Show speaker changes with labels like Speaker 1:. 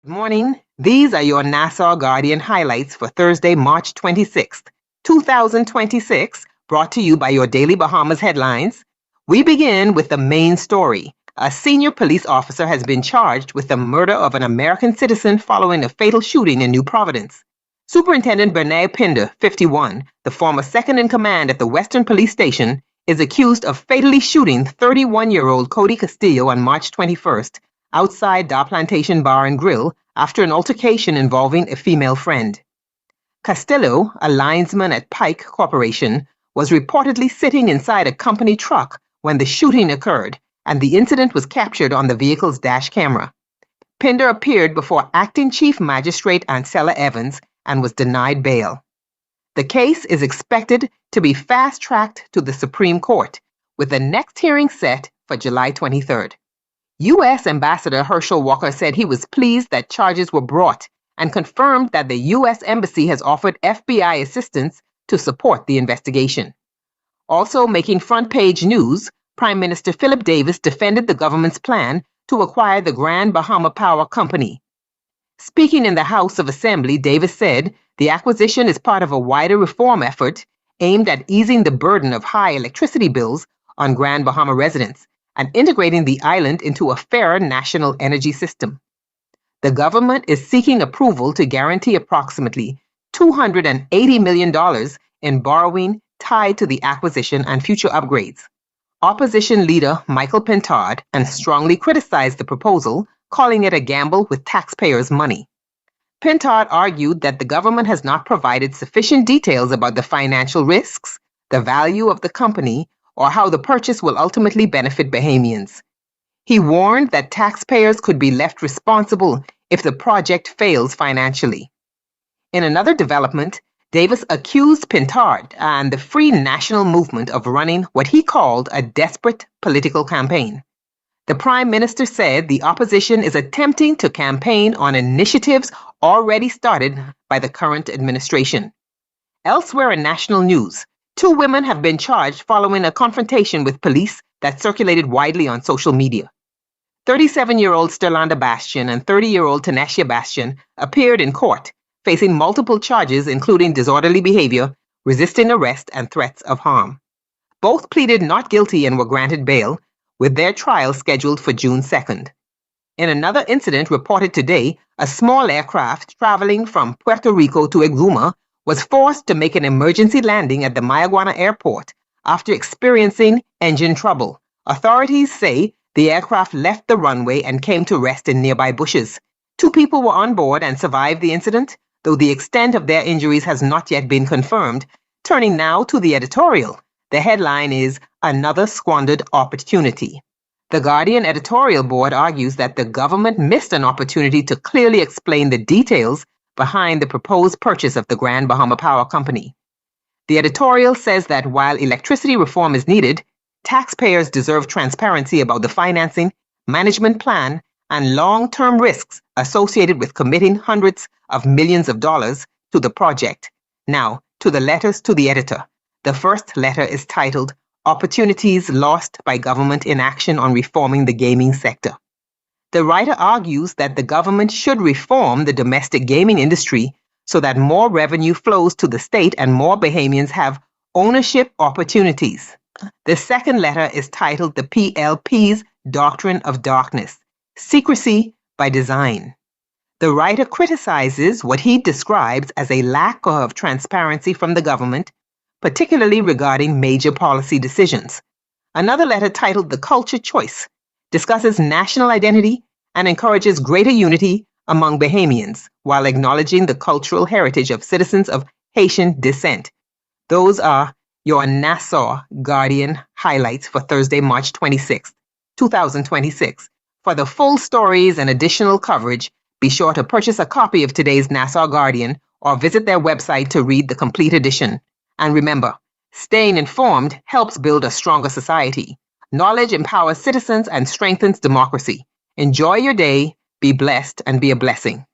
Speaker 1: Good morning. These are your Nassau Guardian highlights for Thursday, March 26th, 2026, brought to you by Your Daily Bahamas Headlines. We begin with the main story. A senior police officer has been charged with the murder of an American citizen following a fatal shooting in New Providence. Superintendent Berneil Pinder, 51, the former second in command at the Western Police Station, is accused of fatally shooting 31-year-old Cody Castillo on March 21st outside the Plantation Bar and Grill after an altercation involving a female friend. Castillo, a linesman at Pike Corporation, was reportedly sitting inside a company truck when the shooting occurred, and the incident was captured on the vehicle's dash camera. Pinder appeared before Acting Chief Magistrate Ancella and was denied bail. The case is expected to be fast-tracked to the Supreme Court, with the next hearing set for July 23rd. U.S. Ambassador Herschel Walker said he was pleased that charges were brought and confirmed that the U.S. Embassy has offered FBI assistance to support the investigation. Also making front-page news, Prime Minister Philip Davis defended the government's plan to acquire the Grand Bahama Power Company. Speaking in the House of Assembly, Davis said the acquisition is part of a wider reform effort aimed at easing the burden of high electricity bills on Grand Bahama residents and integrating the island into a fairer national energy system. The government is seeking approval to guarantee approximately $280 million in borrowing tied to the acquisition and future upgrades. Opposition leader Michael Pinder strongly criticized the proposal, calling it a gamble with taxpayers' money. Pinder argued that the government has not provided sufficient details about the financial risks, the value of the company, or how the purchase will ultimately benefit Bahamians. He warned that taxpayers could be left responsible if the project fails financially. In another development, Davis accused Pinder and the Free National Movement of running what he called a desperate political campaign. The Prime Minister said the opposition is attempting to campaign on initiatives already started by the current administration. Elsewhere in national news, 2 women have been charged following a confrontation with police that circulated widely on social media. 37-year-old Sterlanda Bastian and 30-year-old Tanesha Bastian appeared in court, facing multiple charges including disorderly behavior, resisting arrest, and threats of harm. Both pleaded not guilty and were granted bail, with their trial scheduled for June 2nd. In another incident reported today, a small aircraft traveling from Puerto Rico to Exuma was forced to make an emergency landing at the Mayaguana airport after experiencing engine trouble. Authorities say the aircraft left the runway and came to rest in nearby bushes. 2 people were on board and survived the incident, though the extent of their injuries has not yet been confirmed. Turning now to the editorial. The headline is "Another Squandered Opportunity." The Guardian editorial board argues that the government missed an opportunity to clearly explain the details behind the proposed purchase of the Grand Bahama Power Company. The editorial says that while electricity reform is needed, taxpayers deserve transparency about the financing, management plan, and long-term risks associated with committing hundreds of millions of dollars to the project. Now, to the letters to the editor. The first letter is titled "Opportunities Lost by Government Inaction on Reforming the Gaming Sector." The writer argues that the government should reform the domestic gaming industry so that more revenue flows to the state and more Bahamians have ownership opportunities. The second letter is titled "The PLP's Doctrine of Darkness: Secrecy by Design." The writer criticizes what he describes as a lack of transparency from the government, particularly regarding major policy decisions. Another letter titled "The Culture Choice" discusses national identity and encourages greater unity among Bahamians while acknowledging the cultural heritage of citizens of Haitian descent. Those are your Nassau Guardian highlights for Thursday, March 26, 2026. For the full stories and additional coverage, be sure to purchase a copy of today's Nassau Guardian or visit their website to read the complete edition. And remember, staying informed helps build a stronger society. Knowledge empowers citizens and strengthens democracy. Enjoy your day, be blessed, and be a blessing.